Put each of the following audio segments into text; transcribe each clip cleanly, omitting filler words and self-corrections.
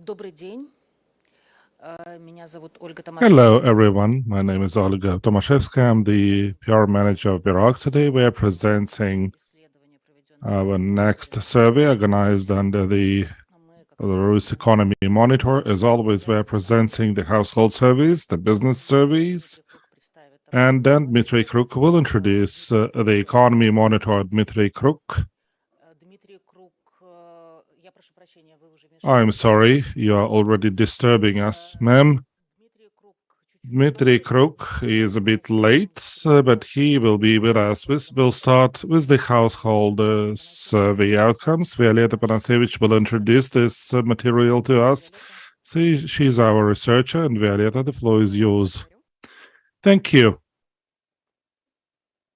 Добрый день. Меня зовут Ольга Hello, Tomaszewska. everyone. My name is Olga Tomaszewska. I'm the PR manager of BEROC. Today, we are presenting our next survey organized under the Belarus Economy Monitor. As always, we are presenting the household surveys, the business surveys, and then Dmitry Kruk will introduce the Economy Monitor. Dmitry Kruk. Дмитрий Круг, я прошу прощения, вы уже I'm sorry, you are already disturbing us, ma'am. Дмитрий Круг Dmitry Kruk is a bit late, but he will be with us. We'll start with the household survey outcomes. Violeta Panasevich will introduce this material to us. She's our researcher, and Violeta, the floor is yours. Thank you.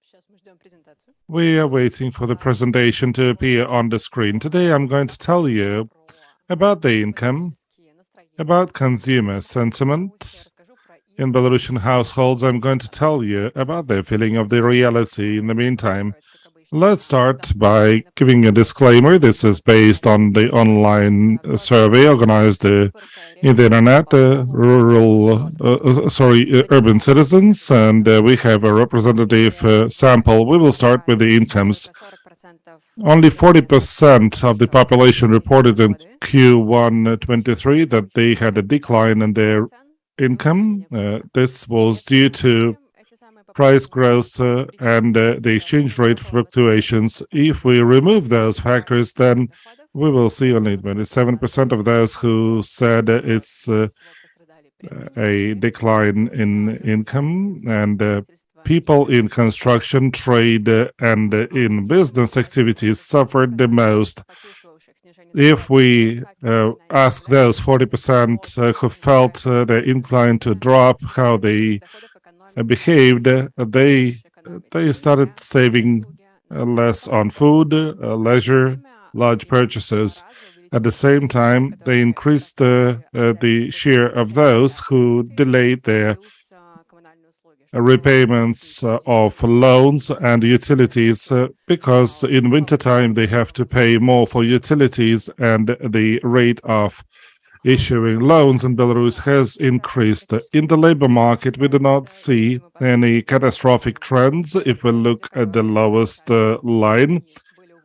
Сейчас мы ждем презентацию. We are waiting for the presentation to appear on the screen. Today, I'm going to tell you about the income, about consumer sentiment. In Belarusian households, I'm going to tell you about their feeling of the reality. In the meantime, let's start by giving a disclaimer. This is based on the online survey organized in the internet, urban citizens, and we have a representative sample. We will start with the incomes. Only 40% of the population reported in Q1 23 that they had a decline in their income. This was due to price growth and the exchange rate fluctuations. If we remove those factors, then we will see only 27% of those who said it's a decline in income, and people in construction, trade, and in business activities suffered the most. If we ask those 40% who felt they're inclined to drop, how they behaved, they started saving less on food, leisure, large purchases. At the same time, they increased the share of those who delayed their repayments of loans and utilities because in wintertime they have to pay more for utilities, and the rate of issuing loans in Belarus has increased. In the labor market, we do not see any catastrophic trends. If we look at the lowest line,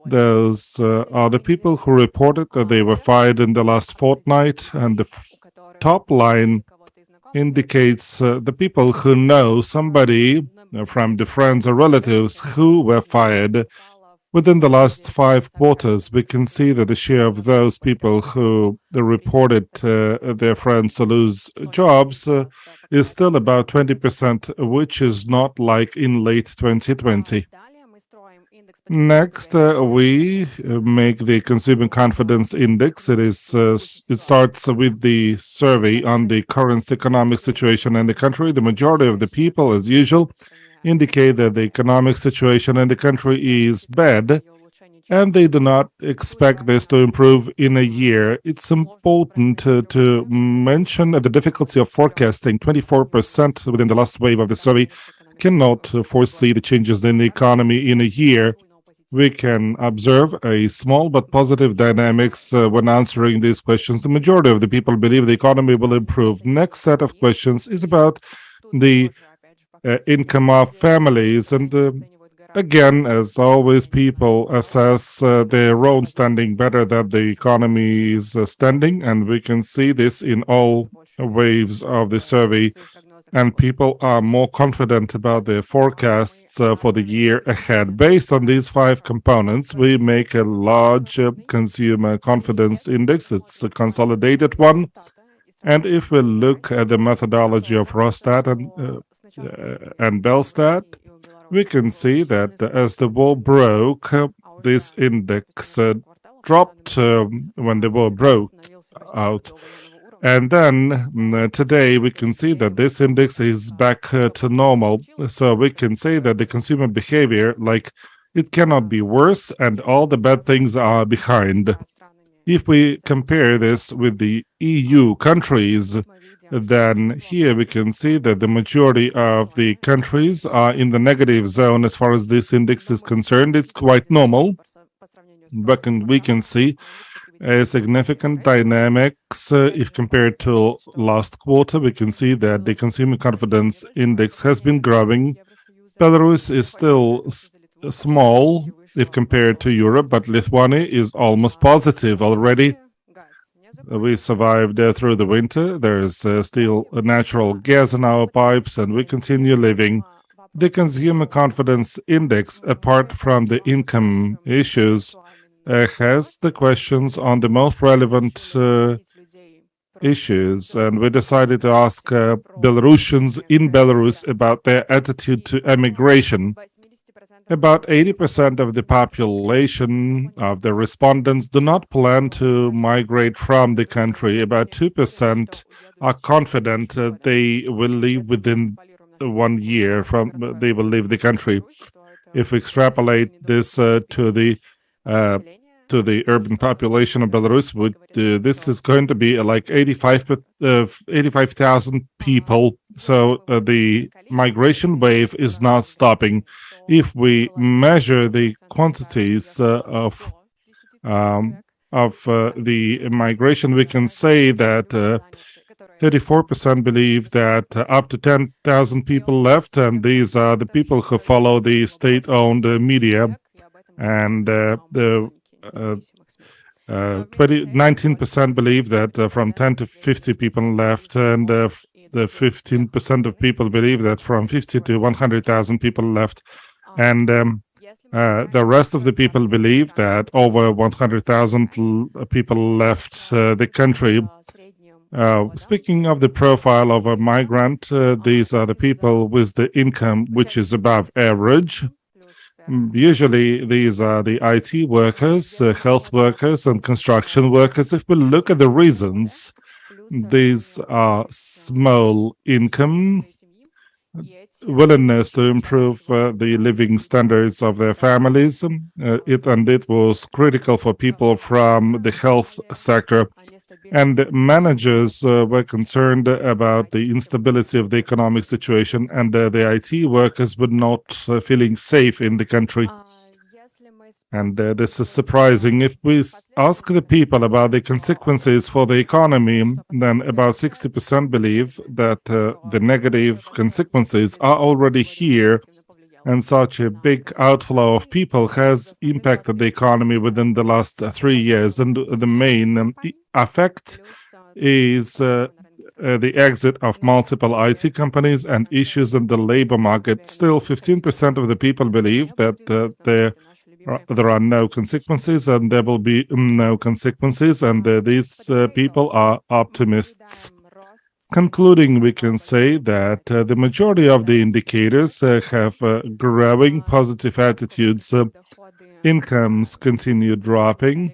those are the people who reported that they were fired in the last fortnight, and the top line indicates the people who know somebody from the friends or relatives who were fired. Within the last 5 quarters, we can see that the share of those people who reported their friends to lose jobs is still about 20%, which is not like in late 2020. Next, we make the Consumer Confidence Index. It starts with the survey on the current economic situation in the country. The majority of the people, as usual, indicate that the economic situation in the country is bad, and they do not expect this to improve in a year. It's important to mention the difficulty of forecasting. 24% within the last wave of the survey cannot foresee the changes in the economy in a year. We can observe a small but positive dynamics when answering these questions. The majority of the people believe the economy will improve. Next set of questions is about the income of families, and again, as always, people assess their own standing better than the economy's standing, and we can see this in all waves of the survey. And people are more confident about their forecasts for the year ahead. Based on these 5 components, we make a large consumer confidence index. It's a consolidated one. And if we look at the methodology of Rostat and Belstat, we can see that as the war broke, this index dropped when the war broke out. And then today we can see that this index is back to normal. So we can say that the consumer behavior, like, it cannot be worse, and all the bad things are behind. If we compare this with the EU countries, then here we can see that the majority of the countries are in the negative zone as far as this index is concerned. It's quite normal, but we can see a significant dynamics if compared to last quarter. We can see that the consumer confidence index has been growing. Belarus is still small if compared to Europe, but Lithuania is almost positive already. We survived through the winter. There is still natural gas in our pipes, and we continue living. The consumer confidence index, apart from the income issues, has the questions on the most relevant issues, and we decided to ask Belarusians in Belarus about their attitude to emigration. About 80% of the population of the respondents do not plan to migrate from the country. About 2% are confident they will leave within 1 year they will leave the country. If we extrapolate this to the urban population of Belarus, this is going to be like 85,000 people. So the migration wave is not stopping. If we measure the quantities of the migration, we can say that 34% believe that up to 10,000 people left, and these are the people who follow the state-owned media, and 19% believe that from 10 to 50 people left, and the 15% of people believe that from 50 to 100,000 people left, and the rest of the people believe that over 100,000 people left the country. Speaking of the profile of a migrant, these are the people with the income which is above average. Usually, these are the IT workers, health workers, and construction workers. If we look at the reasons, these are small income, willingness to improve the living standards of their families. It was critical for people from the health sector. And managers were concerned about the instability of the economic situation, and the IT workers were not feeling safe in the country. And this is surprising. If we ask the people about the consequences for the economy, then about 60% believe that the negative consequences are already here, and such a big outflow of people has impacted the economy within the last 3 years. And the main effect is the exit of multiple IT companies and issues in the labor market. Still, 15% of the people believe that there are no consequences, and there will be no consequences, and these people are optimists. Concluding, we can say that the majority of the indicators have growing positive attitudes. Incomes continue dropping.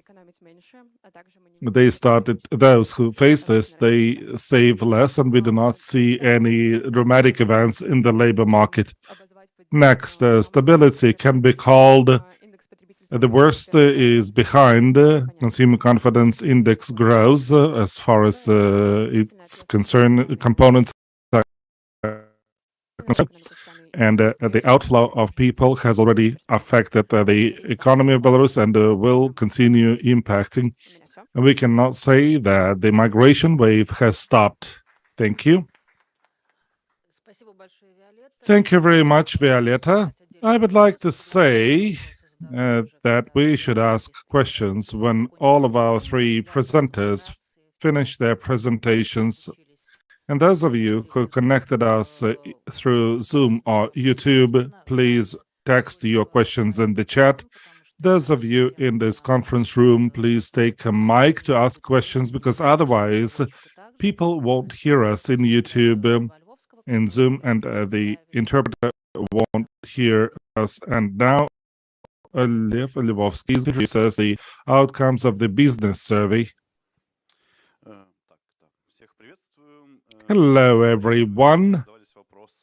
Those who face this, they save less, and we do not see any dramatic events in the labor market. Next, stability can be called the worst is behind. Consumer confidence index grows as far as it's concerned. Components are concerned, and the outflow of people has already affected the economy of Belarus and will continue impacting. And we cannot say that the migration wave has stopped. Thank you. Thank you very much, Violeta. I would like to say that we should ask questions when all of our 3 presenters finish their presentations. And those of you who connected us through Zoom or YouTube, please text your questions in the chat. Those of you in this conference room, please take a mic to ask questions, because otherwise people won't hear us in YouTube, in Zoom, and the interpreter won't hear us. And now Lev Lvovsky introduces the outcomes of the business survey. Hello, everyone.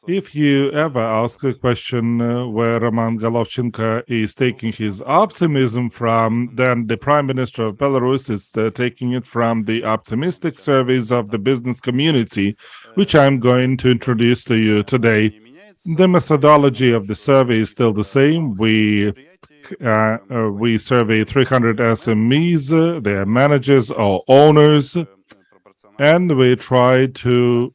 If you ever ask a question where Roman Golovchenko is taking his optimism from, then the Prime Minister of Belarus is taking it from the optimistic surveys of the business community, which I'm going to introduce to you today. The methodology of the survey is still the same. We we survey 300 SMEs, their managers or owners, and we try to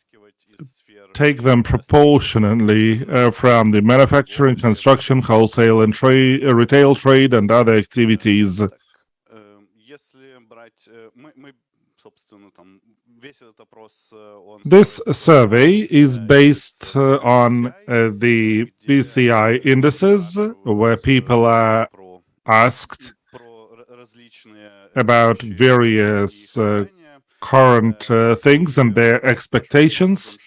take them proportionately from the manufacturing, construction, wholesale and retail trade and other activities. This survey is based on the PCI indices, where people are asked about various current things and their expectations.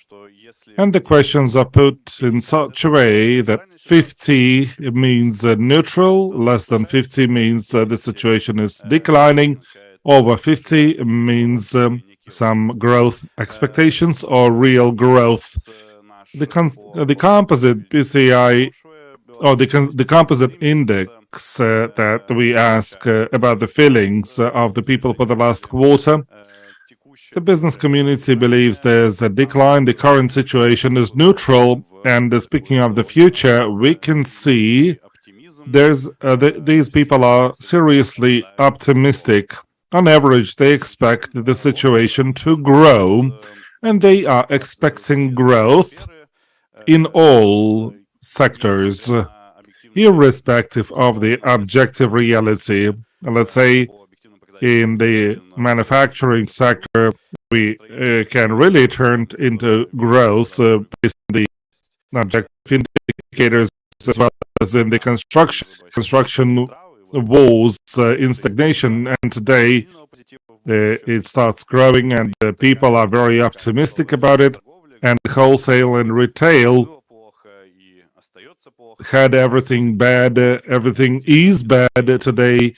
And the questions are put in such a way that 50 means neutral, less than 50 means the situation is declining, over 50 means some growth expectations or real growth. The composite PCI or the composite index that we ask about the feelings of the people for the last quarter. The business community believes there's a decline. The current situation is neutral. And speaking of the future, we can see these people are seriously optimistic. On average, they expect the situation to grow, and they are expecting growth in all sectors, irrespective of the objective reality. Let's say in the manufacturing sector, we can really turn into growth based on the objective indicators, as well as in the construction was in stagnation, and today it starts growing, and people are very optimistic about it. And wholesale and retail had everything bad. Everything is bad today,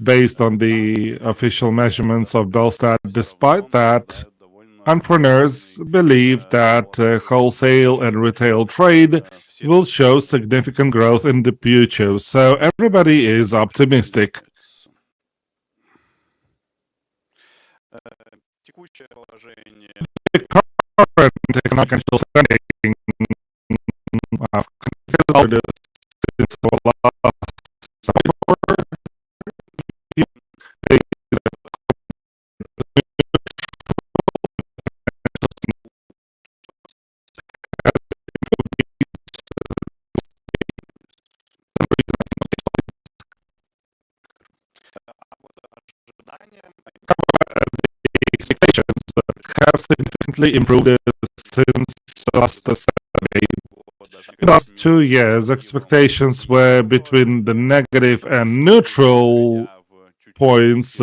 based on the official measurements of Belstat. Despite that, entrepreneurs believe that wholesale and retail trade will show significant growth in the future. So everybody is optimistic. The current economic standing of since the last summer expectations have significantly improved since last survey. In the last 2 years, expectations were between the negative and neutral points,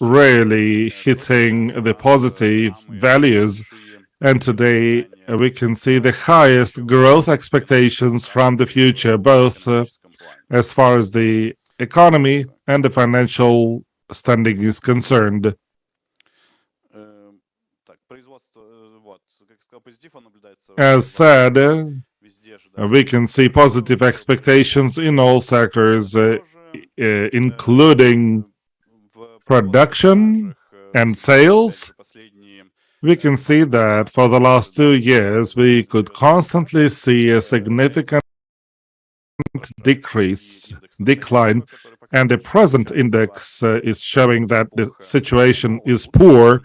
rarely hitting the positive values. And today, we can see the highest growth expectations from the future, both as far as the economy and the financial standing is concerned. As said, we can see positive expectations in all sectors, including production and sales. We can see that for the last 2 years, we could constantly see a significant decline, and the present index is showing that the situation is poor.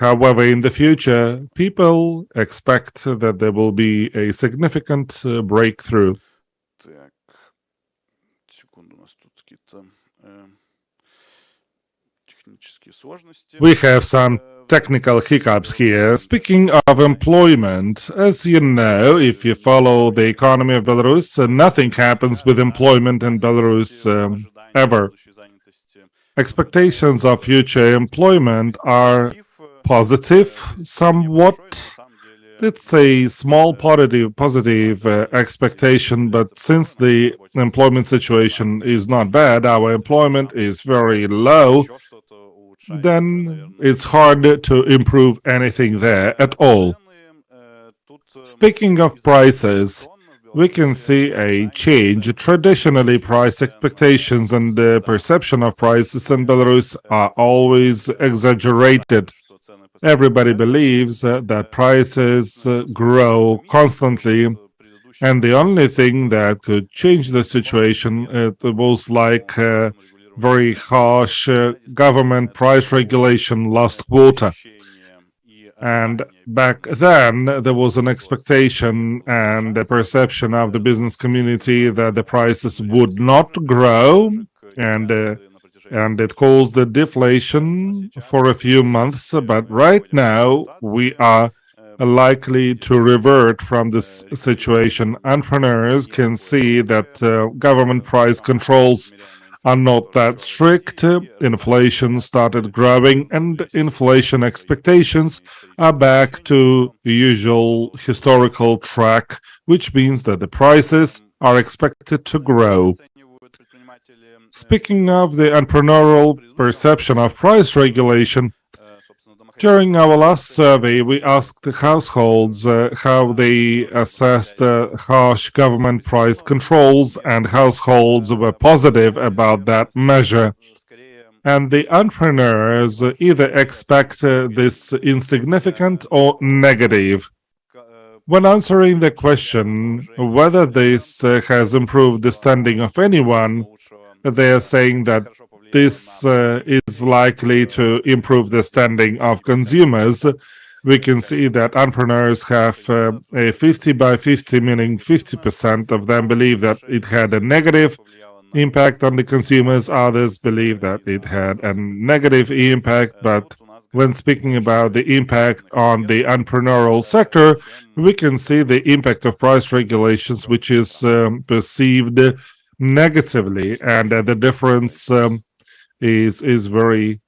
However, in the future, people expect that there will be a significant breakthrough. We have some technical hiccups here. Speaking of employment, as you know, if you follow the economy of Belarus, nothing happens with employment in Belarus ever. Expectations of future employment are positive somewhat. It's a small positive expectation, but since the employment situation is not bad, our employment is very low, then it's hard to improve anything there at all. Speaking of prices, we can see a change. Traditionally, price expectations and the perception of prices in Belarus are always exaggerated. Everybody believes that prices grow constantly, And the only thing that could change the situation, it was like very harsh government price regulation last quarter. And back then, there was an expectation and a perception of the business community that the prices would not grow, and it caused a deflation for a few months. But right now, we are likely to revert from this situation. Entrepreneurs can see that government price controls are not that strict. Inflation started growing, and inflation expectations are back to the usual historical track, which means that the prices are expected to grow. Speaking of the entrepreneurial perception of price regulation, during our last survey, we asked the households how they assessed harsh government price controls, and households were positive about that measure. And the entrepreneurs either expect this insignificant or negative. When answering the question whether this has improved the standing of anyone, they are saying that this is likely to improve the standing of consumers. We can see that entrepreneurs have a 50 by 50, meaning 50% of them believe that it had a negative impact on the consumers. Others believe that it had a negative impact, but when speaking about the impact on the entrepreneurial sector, we can see the impact of price regulations, which is perceived negatively, and the difference is very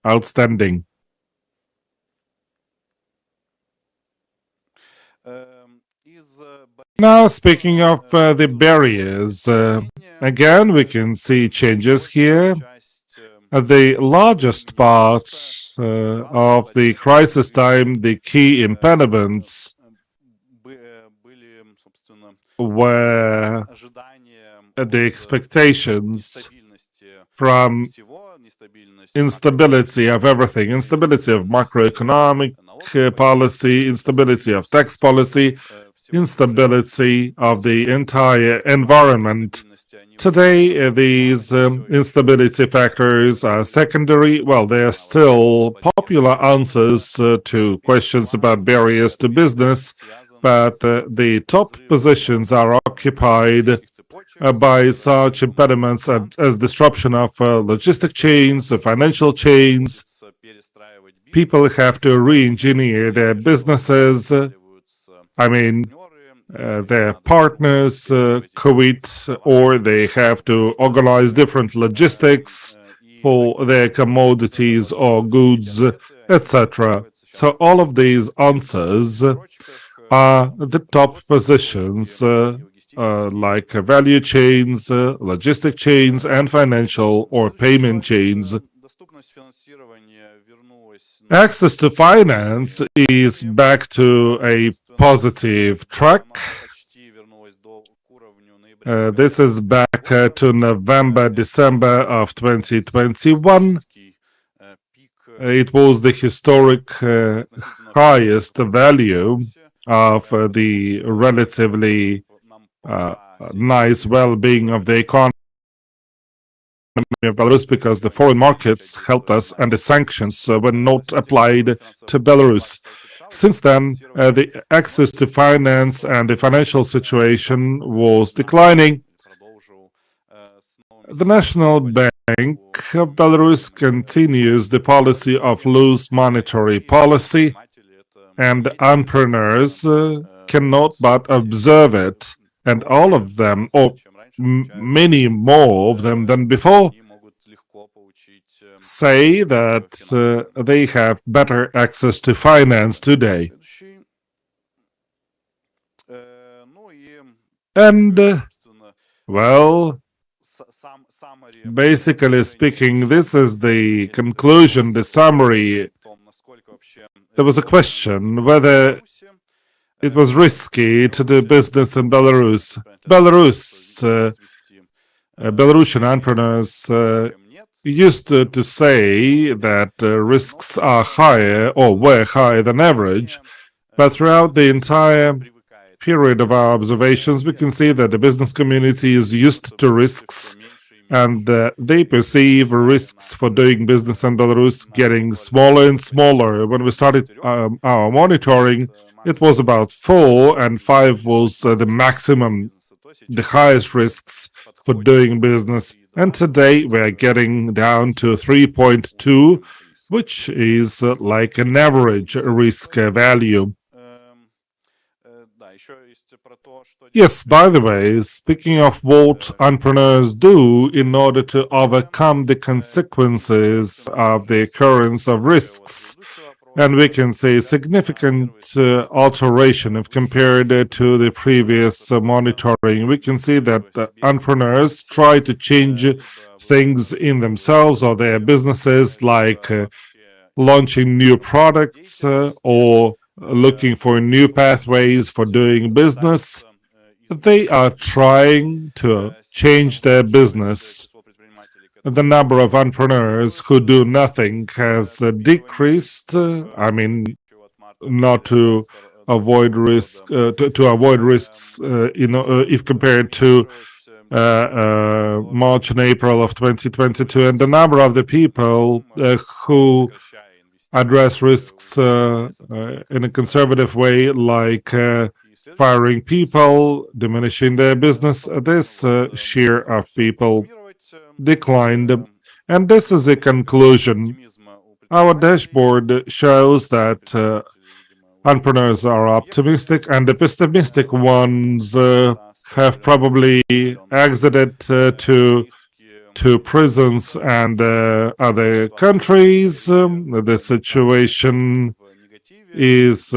outstanding. Now, speaking of the barriers, again, we can see changes here. The largest part of the crisis time, the key impediments were the expectations from instability of everything, instability of macroeconomic policy, instability of tax policy, instability of the entire environment. Today, these instability factors are secondary. Well, they are still popular answers to questions about barriers to business, but the top positions are occupied by such impediments as disruption of logistic chains, financial chains. People have to re-engineer their businesses. Their partners quit, or they have to organize different logistics for their commodities or goods, etc. So all of these answers are the top positions, like value chains, logistic chains, and financial or payment chains. Access to finance is back to a positive track. This is back to November, December of 2021. It was the historic highest value of the relatively nice well-being of the economy of Belarus, because the foreign markets helped us and the sanctions were not applied to Belarus. Since then, the access to finance and the financial situation was declining. The National Bank of Belarus continues the policy of loose monetary policy, and entrepreneurs cannot but observe it, and all of them, or many more of them than before, say that they have better access to finance today. And, well, basically speaking, this is the conclusion, the summary. There was a question whether it was risky to do business in Belarus. Belarusian entrepreneurs used to say that risks are higher or were higher than average, but throughout the entire period of our observations, we can see that the business community is used to risks, and they perceive risks for doing business in Belarus getting smaller and smaller. When we started our monitoring, it was about 4, and 5 was the maximum, the highest risks for doing business. And today we are getting down to 3.2, which is like an average risk value. Yes, by the way, speaking of what entrepreneurs do in order to overcome the consequences of the occurrence of risks, and we can say significant alteration if compared to the previous monitoring. We can see that entrepreneurs try to change things in themselves or their businesses, like launching new products or looking for new pathways for doing business. They are trying to change their business. The number of entrepreneurs who do nothing has decreased. I mean, not to avoid risk, to avoid risks, if compared to March and April of 2022, and the number of the people who address risks in a conservative way, like firing people, diminishing their business, this share of people declined. And this is a conclusion. Our dashboard shows that entrepreneurs are optimistic, and the pessimistic ones have probably exited to prisons and other countries. The situation is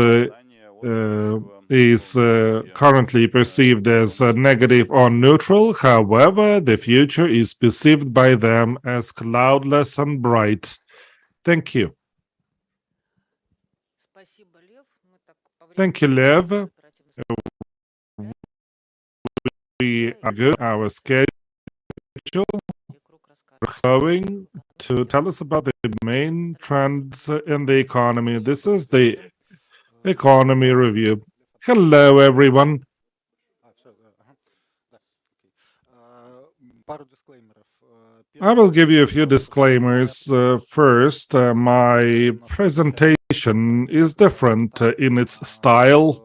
currently perceived as negative or neutral. However, the future is perceived by them as cloudless and bright. Thank you. Thank you, Lev. We are good. Our schedule going to tell us about the main trends in the economy. This is the economy review. Hello, everyone. I will give you a few disclaimers. First, my presentation is different in its style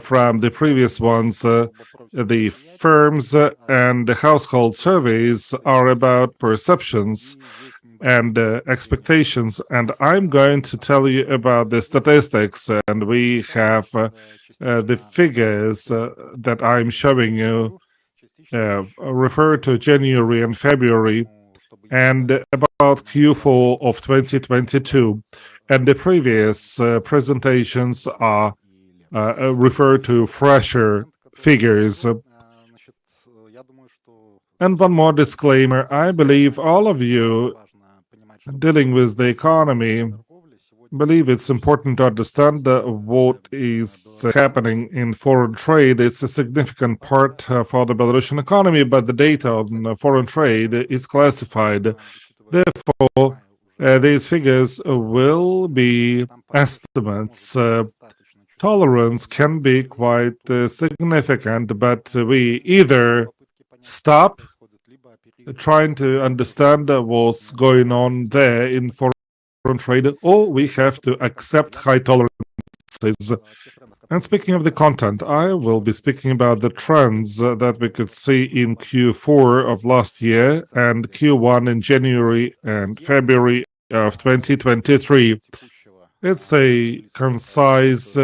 from the previous ones. The firms and the household surveys are about perceptions and expectations, and I'm going to tell you about the statistics, and we have the figures that I'm showing you refer to January and February, and about Q4 of 2022, and the previous presentations are refer to fresher figures. And one more disclaimer: I believe all of you dealing with the economy believe it's important to understand what is happening in foreign trade. It's a significant part for the Belarusian economy, but the data on foreign trade is classified. Therefore, these figures will be estimates. Tolerance can be quite significant, but we either stop trying to understand what's going on there in foreign trade, or we have to accept high tolerances. And speaking of the content, I will be speaking about the trends that we could see in Q4 of last year and Q1 in January and February of 2023. It's a concise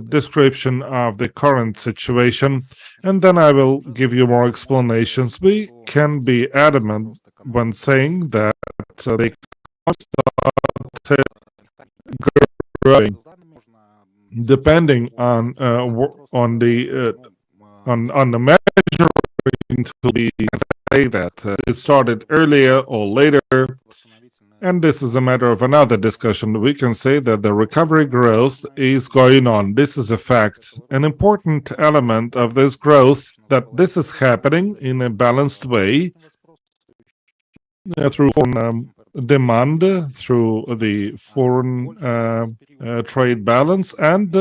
description of the current situation, and then I will give you more explanations. We can be adamant when saying that the started growing, depending on the measuring tool. We can say that it started earlier or later. And this is a matter of another discussion. We can say that the recovery growth is going on. This is a fact. An important element of this growth, that this is happening in a balanced way through foreign demand, through the foreign trade balance, and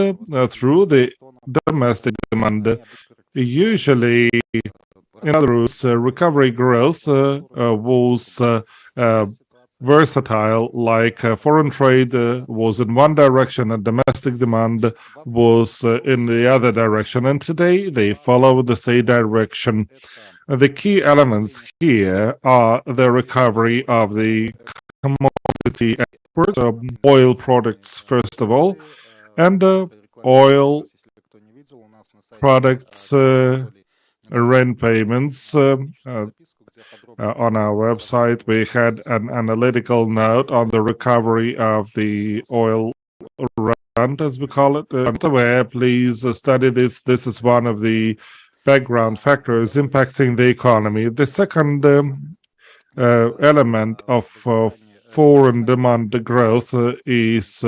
through the domestic demand. Usually, in other words, recovery growth was versatile, like foreign trade was in one direction and domestic demand was in the other direction. And today they follow the same direction. The key elements here are the recovery of the commodity exports, oil products, first of all, and oil products rent payments. On our website, we had an analytical note on the recovery of the oil rent, as we call it. Where please study this. This is one of the background factors impacting the economy. The second element of foreign demand growth is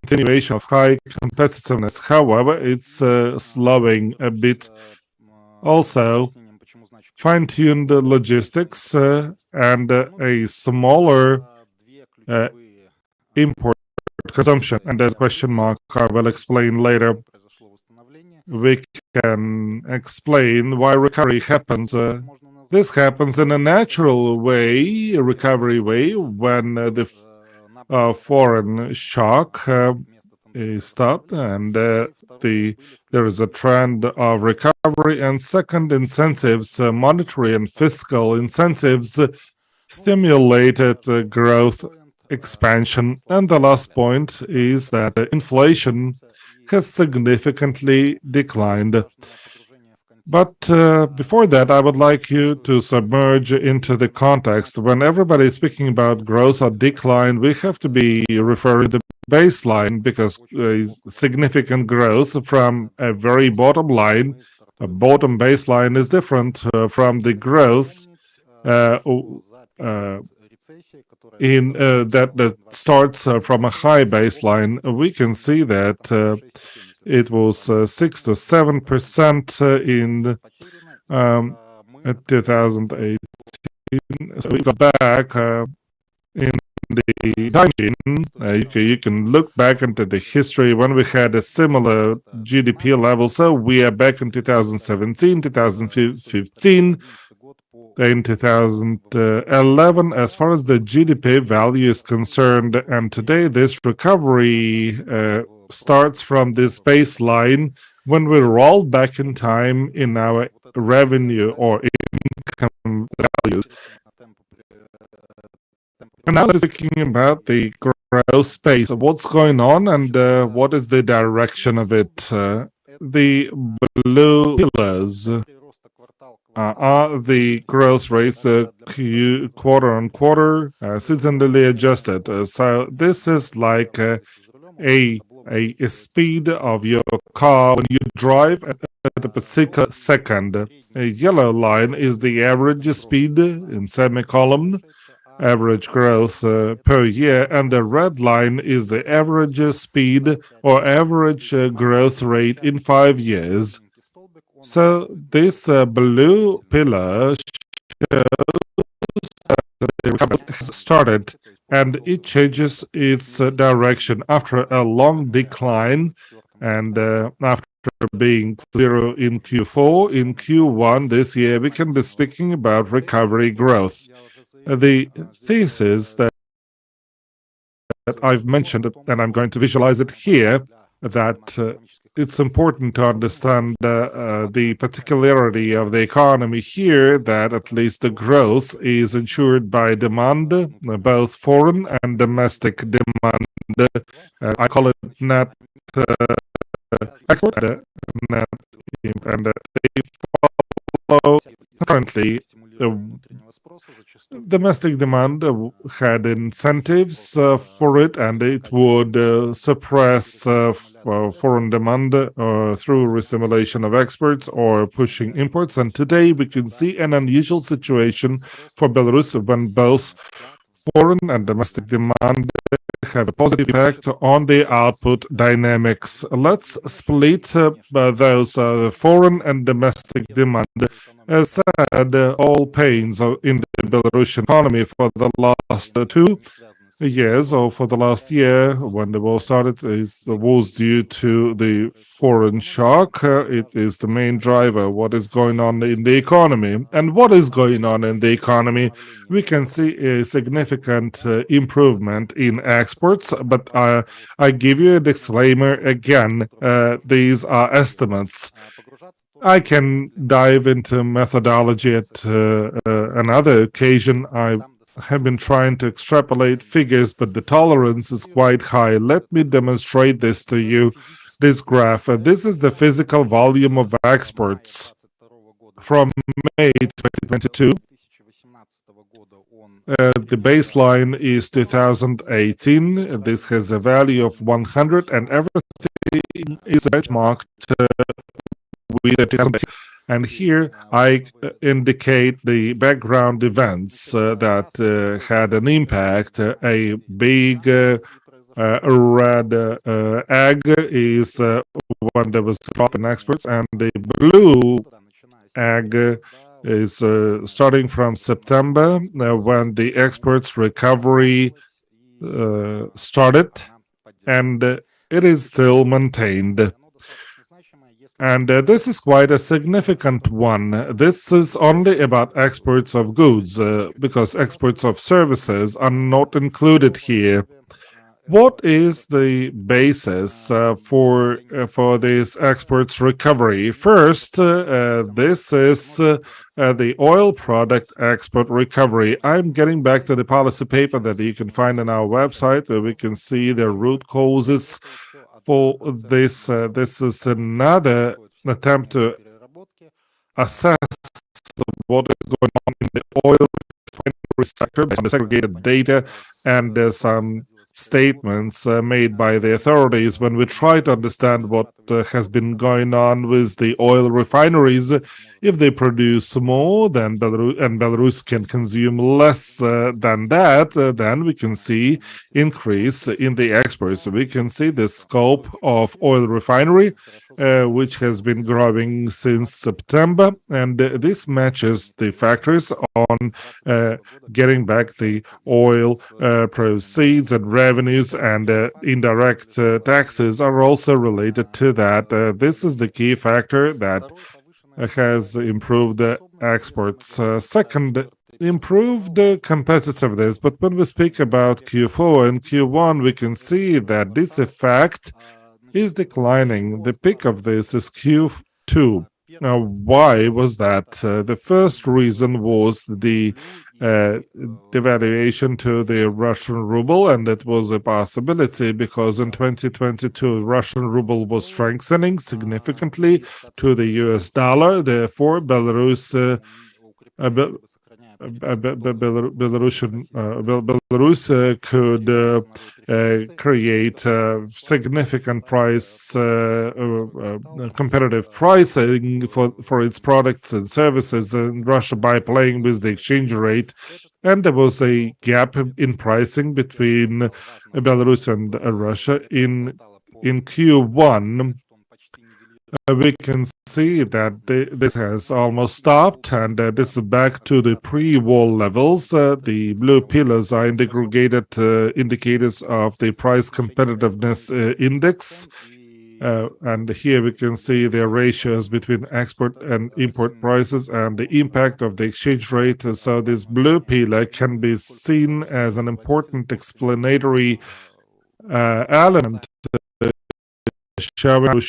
continuation of high competitiveness. However, it's slowing a bit. Also, fine-tuned logistics and a smaller import consumption. And there's a question mark I will explain later. We can explain why recovery happens. This happens in a natural way, a recovery way, when the foreign shock is stopped and there is a trend of recovery. And second, incentives, monetary and fiscal incentives stimulated growth expansion. And the last point is that inflation has significantly declined. But before that, I would like you to submerge into the context. When everybody is speaking about growth or decline, we have to be referring to baseline, because significant growth from a very bottom line, a bottom baseline, is different from the growth that starts from a high baseline. We can see that it was 6 to 7% in 2018. So we got back in the time machine. You can look back into the history when we had a similar GDP level. So we are back in 2017, 2015. In 2011, as far as the GDP value is concerned, and today this recovery starts from this baseline when we roll back in time in our revenue or income values. And now we're speaking about the growth space, what's going on and what is the direction of it. The blue pillars are the growth rates quarter on quarter, seasonally adjusted. So this is like a speed of your car when you drive at a particular second. A yellow line is the average speed in semicolon, average growth per year, and the red line is the average speed or average growth rate in 5 years. So this blue pillar shows that the recovery has started and it changes its direction after a long decline, and after being zero in Q4, in Q1 this year we can be speaking about recovery growth. The thesis that I've mentioned, and I'm going to visualize it here, that it's important to understand the particularity of the economy here, that at least the growth is ensured by demand, both foreign and domestic demand. I call it net export net, and they follow currently. Domestic demand had incentives for it, and it would suppress foreign demand through resimulation of exports or pushing imports. And today we can see an unusual situation for Belarus when both foreign and domestic demand have a positive impact on the output dynamics. Let's split those foreign and domestic demand. As said, all pains in the Belarusian economy for the last two years or for the last year when the war started was due to the foreign shock. It is the main driver. What is going on in the economy? And what is going on in the economy? We can see a significant improvement in exports, but I give you a disclaimer again. These are estimates. I can dive into methodology at another occasion. I have been trying to extrapolate figures, but the tolerance is quite high. Let me demonstrate this to you, this graph. This is the physical volume of exports from May 2022. The baseline is 2018. This has a value of 100, and everything is benchmarked with 2018. And here I indicate the background events that had an impact. A big red egg is when there was a drop in exports, and the blue egg is starting from September when the exports recovery started, and it is still maintained. And this is quite a significant one. This is only about exports of goods, because exports of services are not included here. What is the basis for this exports recovery? First, this is the oil product export recovery. I'm getting back to the policy paper that you can find on our website, where we can see the root causes for this. This is another attempt to assess what is going on in the oil refinery sector based on the segregated data and some statements made by the authorities. When we try to understand what has been going on with the oil refineries, if they produce more than Belarus and Belarus can consume less than that, then we can see increase in the exports. We can see the scope of oil refinery, which has been growing since September, and this matches the factors on getting back the oil proceeds and revenues, and indirect taxes are also related to that. This is the key factor that has improved exports. Second, improved competitiveness. But when we speak about Q4 and Q1, we can see that this effect is declining. The peak of this is Q2. Now, why was that? The first reason was the devaluation to the Russian ruble, and that was a possibility because in 2022 Russian ruble was strengthening significantly to the US dollar. Therefore, Belarus could create significant price competitive pricing for its products and services in Russia by playing with the exchange rate, and there was a gap in pricing between Belarus and Russia in Q1. We can see that this has almost stopped, and this is back to the pre-war levels. The blue pillars are integrated indicators of the price competitiveness index. And here we can see the ratios between export and import prices and the impact of the exchange rate. So this blue pillar can be seen as an important explanatory element showing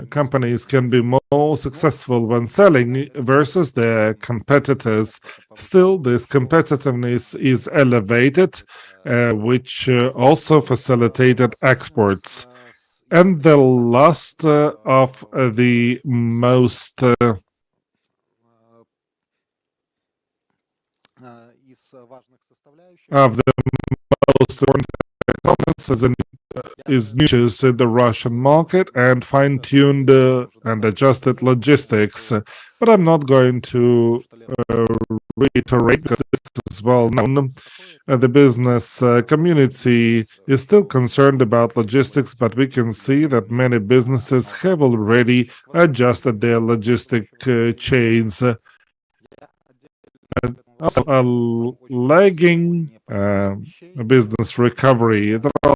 companies can be more successful when selling versus their competitors. Still, this competitiveness is elevated, which also facilitated exports. And the last of the most important components is niches in the Russian market and fine-tuned and adjusted logistics. But I'm not going to reiterate because this is well known. The business community is still concerned about logistics, but we can see that many businesses have already adjusted their logistic chains. Also, a lagging business recovery. There are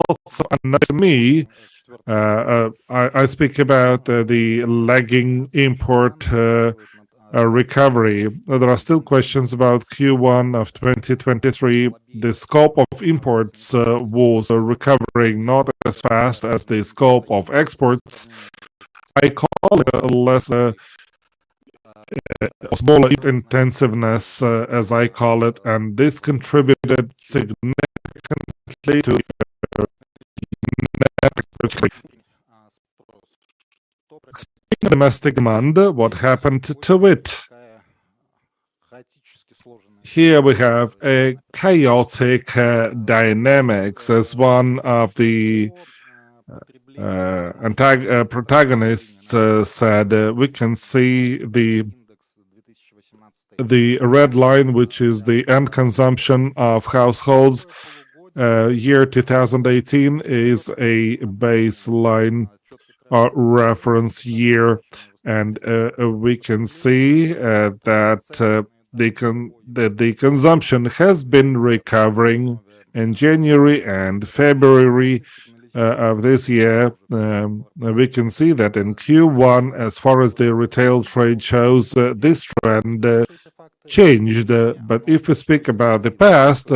lots of unknowns to me. I speak about the lagging import recovery. There are still questions about Q1 of 2023. The scope of imports was recovering not as fast as the scope of exports. I call it a less smaller intensiveness, as I call it, and this contributed significantly to domestic demand. What happened to it? Here we have a chaotic dynamics as one of the protagonists said. We can see the red line, which is the end consumption of households. Year 2018 is a baseline reference year, and we can see that the consumption has been recovering in January and February of this year. We can see that in Q1, as far as the retail trade shows, this trend changed. But if we speak about the past,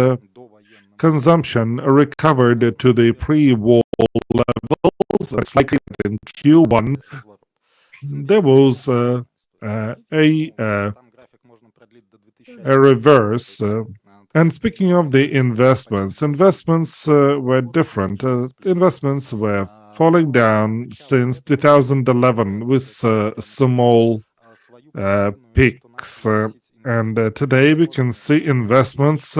consumption recovered to the pre-war levels. It's likely that in Q1 there was a reverse. And speaking of the investments were different. Investments were falling down since 2011 with small peaks. And today we can see investments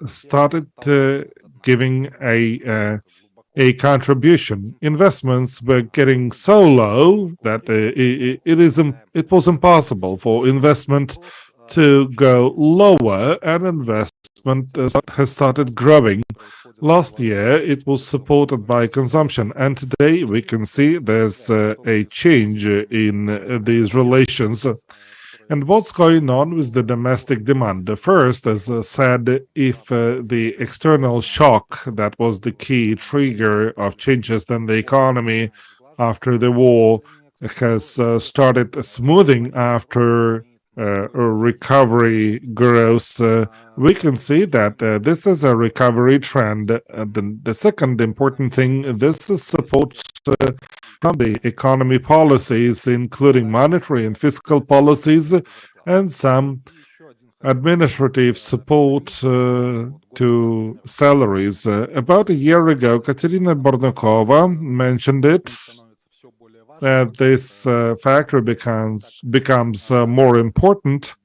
started giving a contribution. Investments were getting so low that it was impossible for investment to go lower, and investment has started growing. Last year it was supported by consumption, and today we can see there's a change in these relations. And what's going on with the domestic demand? First, as I said, if the external shock that was the key trigger of changes in the economy after the war has started smoothing after recovery growth, we can see that this is a recovery trend. The second important thing, this is support from the economy policies, including monetary and fiscal policies, and some administrative support to salaries. About a year ago, Katerina Bornakova mentioned it, that this factor becomes more important.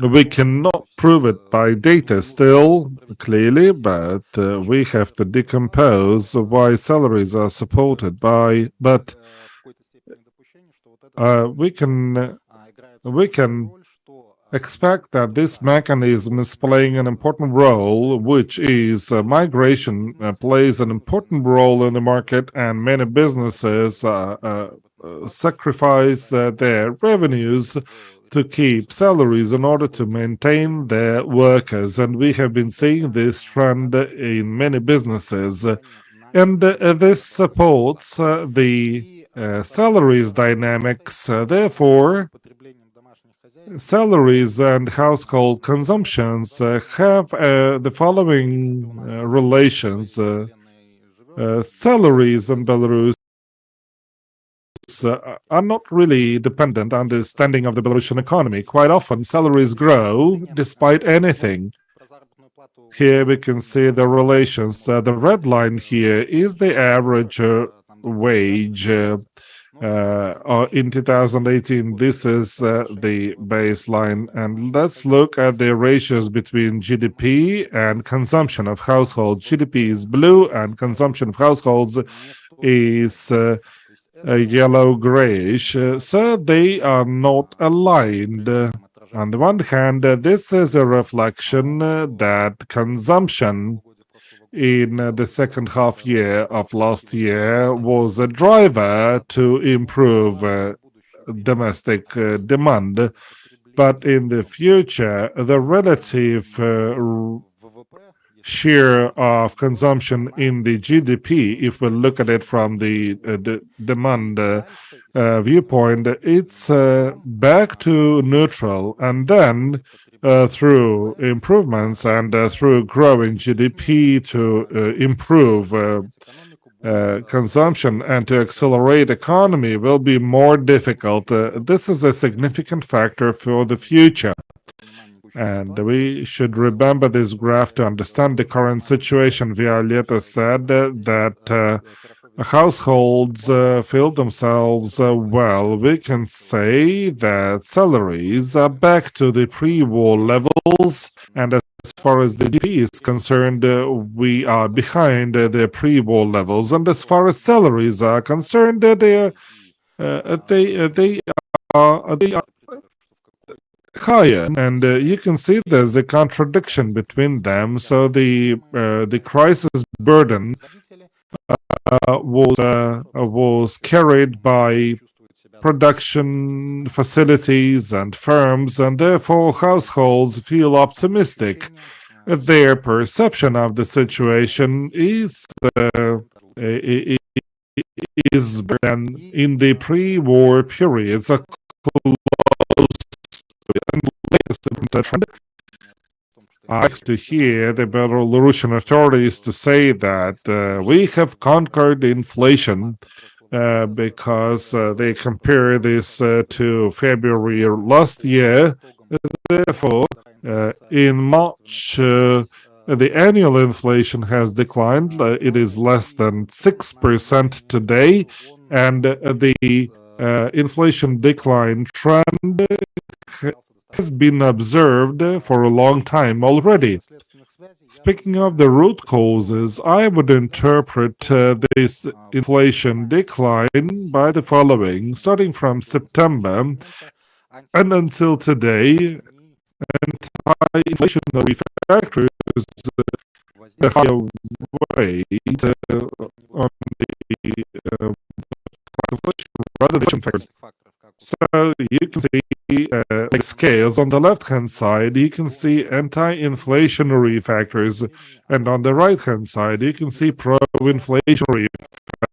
We cannot prove it by data still, clearly, but we have to decompose why salaries are supported by, but we can expect that this mechanism is playing an important role, which is migration plays an important role in the market, and many businesses sacrifice their revenues to keep salaries in order to maintain their workers. And we have been seeing this trend in many businesses. And this supports the salaries dynamics. Therefore, salaries and household consumptions have the following relations. Salaries in Belarus are not really dependent on the standing of the Belarusian economy. Quite often, salaries grow despite anything. Here we can see the relations. The red line here is the average wage. In 2018, this is the baseline. And let's look at the ratios between GDP and consumption of households. GDP is blue and consumption of households is yellow-grayish. So they are not aligned. On the one hand, this is a reflection that consumption in the second half year of last year was a driver to improve domestic demand. But in the future, the relative share of consumption in the GDP, if we look at it from the demand viewpoint, it's back to neutral. And then through improvements and through growing GDP to improve consumption and to accelerate economy will be more difficult. This is a significant factor for the future. And we should remember this graph to understand the current situation. Violeta said that households feel themselves well. We can say that salaries are back to the pre-war levels, and as far as the GDP is concerned, we are behind the pre-war levels. And as far as salaries are concerned, they are higher, and you can see there's a contradiction between them. So the crisis burden was carried by production facilities and firms, and therefore households feel optimistic. Their perception of the situation is better than in the pre-war periods. A trend. I like to hear the Belarusian authorities to say that we have conquered inflation because they compare this to February last year. Therefore, in March, the annual inflation has declined. It is less than 6% today, and the inflation decline trend has been observed for a long time already. Speaking of the root causes, I would interpret this inflation decline by the following. Starting from September and until today, anti-inflationary factors have higher weight on the inflation rather than factors. So you can see like scales on the left-hand side, you can see anti-inflationary factors, and on the right-hand side, you can see pro-inflationary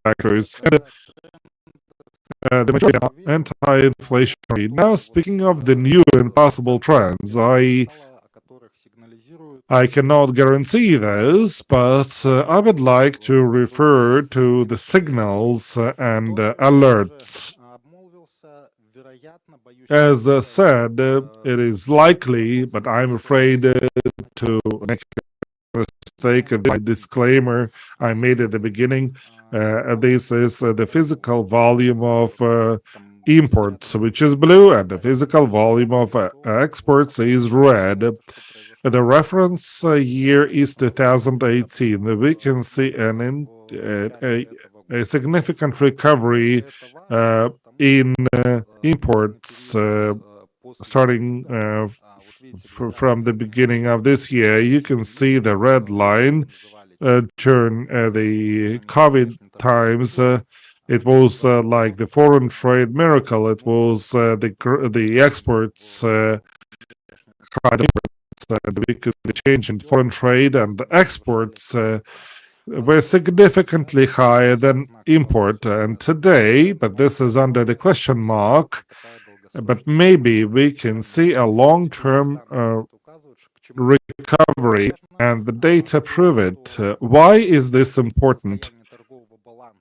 factors. And the majority are anti-inflationary. Now, speaking of the new and possible trends, I cannot guarantee those, but I would like to refer to the signals and alerts. As said, it is likely, but I'm afraid to make a mistake. The disclaimer I made at the beginning, this is the physical volume of imports, which is blue, and the physical volume of exports is red. The reference year is 2018. We can see a significant recovery in imports starting from the beginning of this year. You can see the red line during the COVID times. It was like the foreign trade miracle. It was the exports because the change in foreign trade and exports were significantly higher than import. And today, but this is under the question mark, but maybe we can see a long-term recovery, and the data prove it. Why is this important?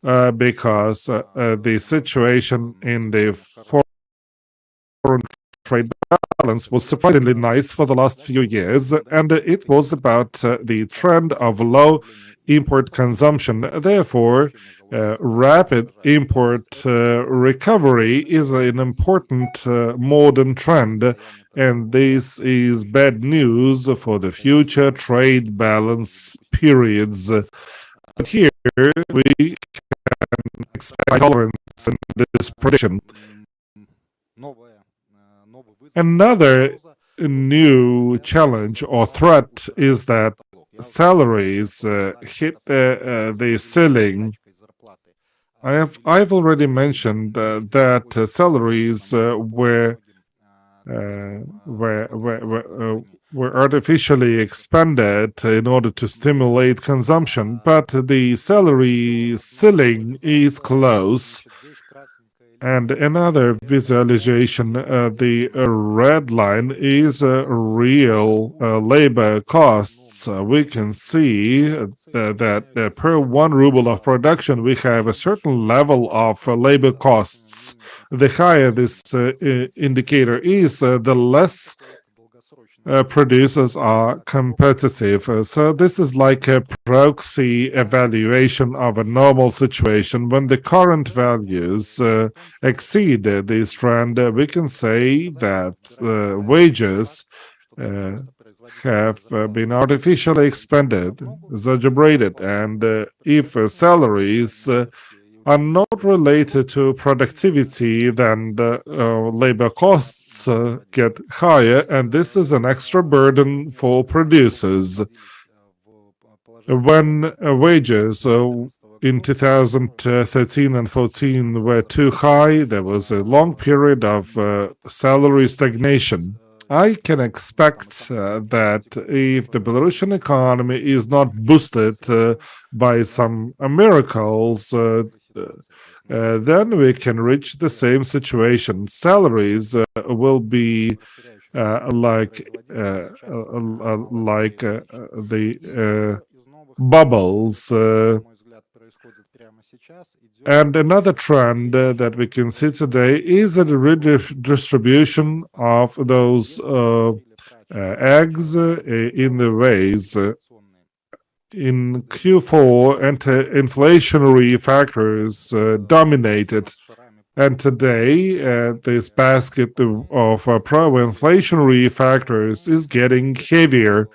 Because the situation in the foreign trade balance was surprisingly nice for the last few years, and it was about the trend of low import consumption. Therefore, rapid import recovery is an important modern trend, and this is bad news for the future trade balance periods. But here we can expect tolerance in this prediction. Another new challenge or threat is that salaries hit the ceiling. I've already mentioned that salaries were were artificially expanded in order to stimulate consumption, but the salary ceiling is close. And another visualization, the red line is real labor costs. We can see that per 1 ruble of production, we have a certain level of labor costs. The higher this indicator is, the less producers are competitive. So this is like a proxy evaluation of a normal situation. When the current values exceed this trend, we can say that wages have been artificially expanded, exaggerated, and if salaries are not related to productivity, then the labor costs get higher, and this is an extra burden for producers. When wages in 2013 and 14 were too high, there was a long period of salary stagnation. I can expect that if the Belarusian economy is not boosted by some miracles, then we can reach the same situation. Salaries will be like the bubbles. And another trend that we can see today is a redistribution of those eggs in the vase. In Q4, anti-inflationary factors dominated, and today this basket of pro-inflationary factors is getting heavier.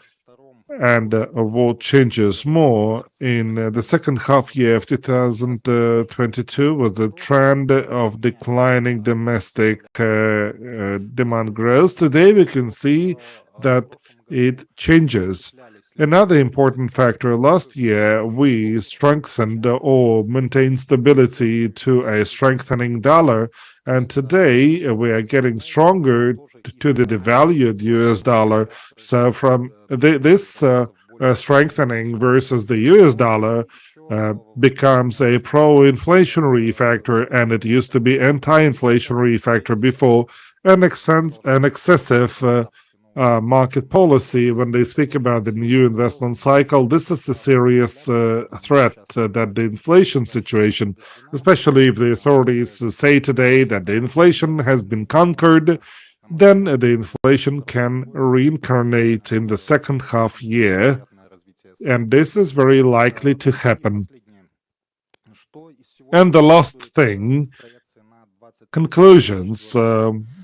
And what changes more in the second half year of 2022 was the trend of declining domestic demand growth. Today we can see that it changes. Another important factor, last year we strengthened or maintained stability to a strengthening dollar, and today we are getting stronger to the devalued US dollar. So from this strengthening versus the US dollar becomes a pro-inflationary factor, and it used to be anti-inflationary factor before. An excessive market policy. When they speak about the new investment cycle, this is a serious threat that the inflation situation, especially if the authorities say today that the inflation has been conquered, then the inflation can reincarnate in the second half year, and this is very likely to happen. And the last thing, conclusions,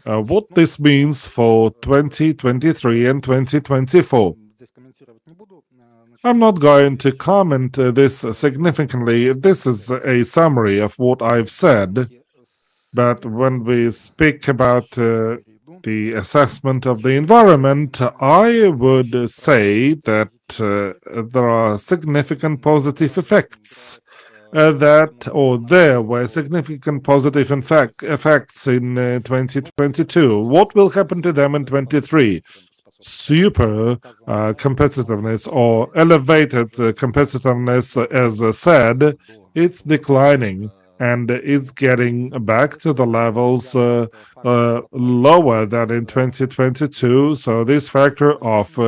what this means for 2023 and 2024. I'm not going to comment this significantly. This is a summary of what I've said. But when we speak about the assessment of the environment, I would say that there are significant positive effects. There were significant positive effects in 2022. What will happen to them in 23? Super competitiveness or elevated competitiveness, as I said, it's declining and it's getting back to the levels lower than in 2022. So this factor of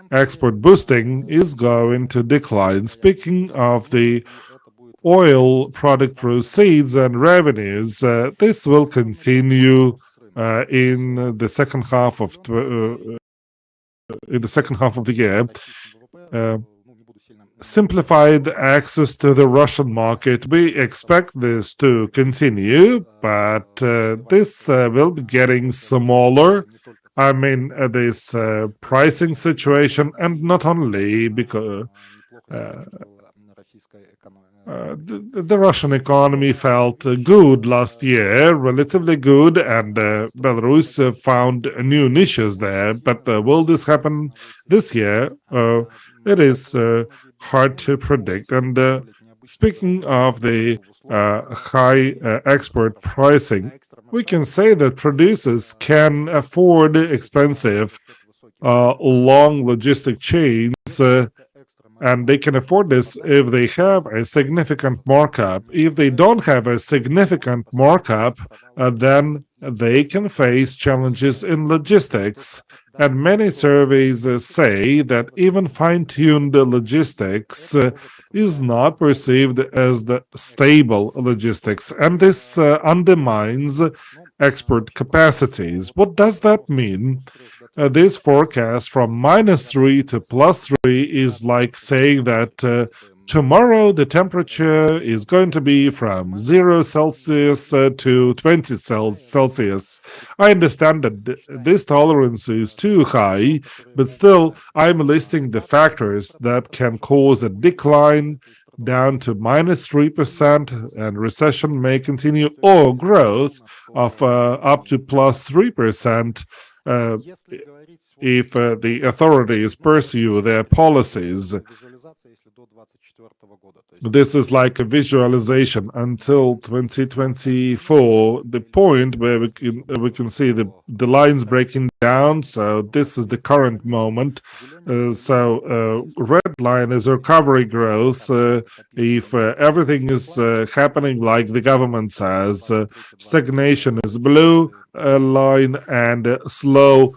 export boosting is going to decline. Speaking of the oil product proceeds and revenues, this will continue in the second half of the year. Simplified access to the Russian market, we expect this to continue, but this will be getting smaller. I mean, this pricing situation, and not only because the Russian economy felt good last year, relatively good, and Belarus found new niches there. But will this happen this year? It is hard to predict. And Speaking of the high export pricing, we can say that producers can afford expensive long logistic chains, and they can afford this if they have a significant markup. If they don't have a significant markup, then they can face challenges in logistics. And many surveys say that even fine-tuned logistics is not perceived as the stable logistics, and this undermines export capacities. What does that mean? This forecast from -3 to +3 is like saying that tomorrow the temperature is going to be from 0 Celsius to 20 Celsius. I understand that this tolerance is too high, but still, I'm listing the factors that can cause a decline down to -3%, and recession may continue, or growth of up to +3%. If the authorities pursue their policies. This is like a visualization until 2024, the point where we can see the lines breaking down. So this is the current moment. Red line is recovery growth. If everything is happening like the government says, stagnation is blue line, and slow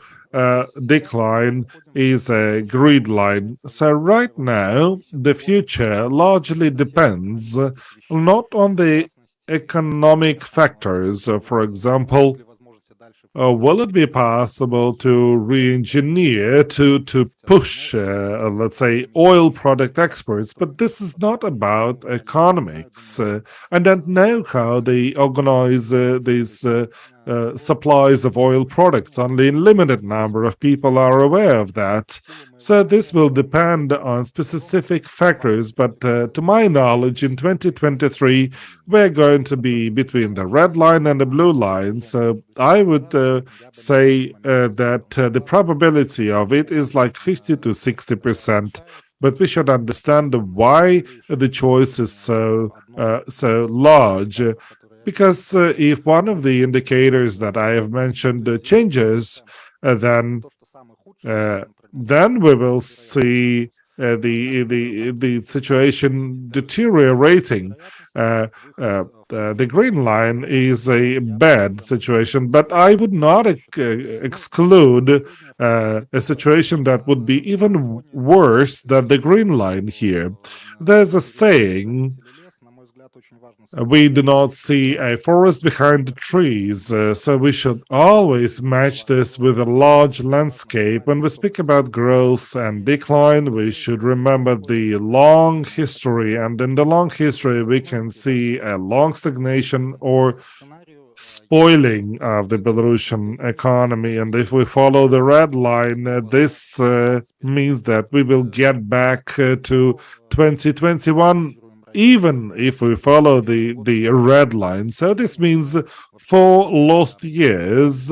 decline is a grid line. So right now, the future largely depends not on the economic factors. For example, will it be possible to re-engineer to push, let's say, oil product exports? But this is not about economics. I don't know how they organize these supplies of oil products. Only a limited number of people are aware of that. So this will depend on specific factors. But to my knowledge, in 2023, we're going to be between the red line and the blue line. So I would say that the probability of it is like 50 to 60%. But we should understand why the choice is so large. Because if one of the indicators that I have mentioned changes, then we will see the situation deteriorating. The green line is a bad situation, but I would not exclude a situation that would be even worse than the green line here. There's a saying, we do not see a forest behind the trees, so we should always match this with a large landscape. When we speak about growth and decline, we should remember the long history, and in the long history we can see a long stagnation or spoiling of the Belarusian economy. And if we follow the red line, this means that we will get back to 2021, even if we follow the red line. So this means 4 lost years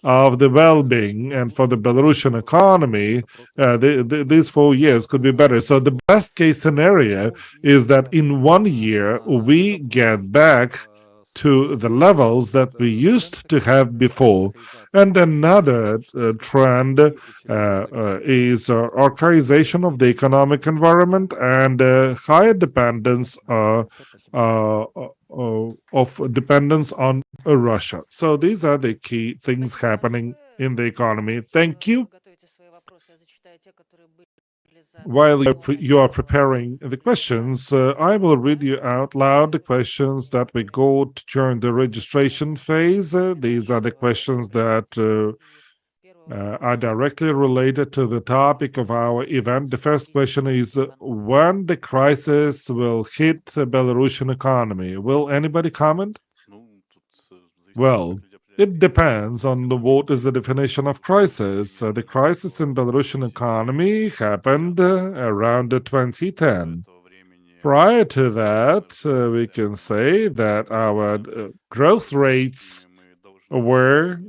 of the well-being, and for the Belarusian economy, these 4 years could be better. So the best case scenario is that in 1 year we get back to the levels that we used to have before. And another trend is archaization of the economic environment and higher dependence of dependence on Russia. So these are the key things happening in the economy. Thank you. While you are preparing the questions, I will read you out loud the questions that we got during the registration phase. These are the questions that are directly related to the topic of our event. The first question is, when the crisis will hit the Belarusian economy? Will anybody comment? Well, it depends on what is the definition of crisis. The crisis in Belarusian economy happened around 2010. Prior to that, we can say that our growth rates were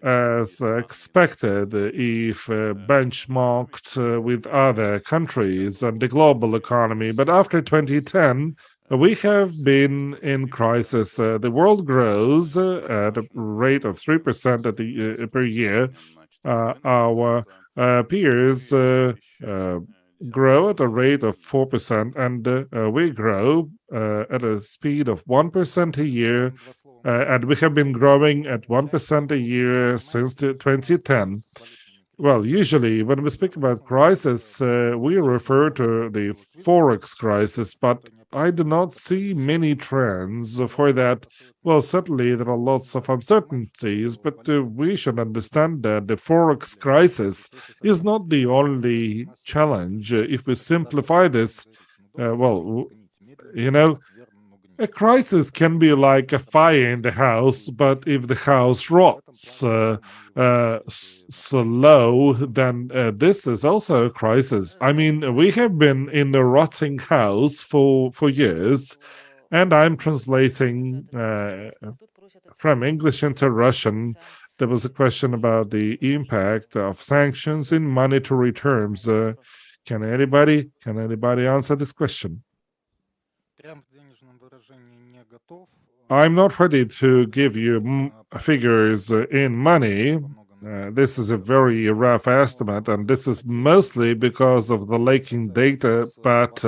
as expected if benchmarked with other countries and the global economy. But after 2010, We have been in crisis. The world grows at a rate of 3% per year. Our peers grow at a rate of 4%, and we grow at a speed of 1% a year. And we have been growing at 1% a year since 2010. Well, usually when we speak about crisis, we refer to the Forex crisis, but I do not see many trends for that. Well, certainly there are lots of uncertainties, but we should understand that the Forex crisis is not the only challenge. If we simplify this, well, you know, a crisis can be like a fire in the house, but if the house rots slow, then this is also a crisis. I mean, we have been in a rotting house for years, and I'm translating from English into Russian. There was a question about the impact of sanctions in monetary terms. Can anybody answer this question? I'm not ready to give you figures in money. This is a very rough estimate, and this is mostly because of the lacking data, but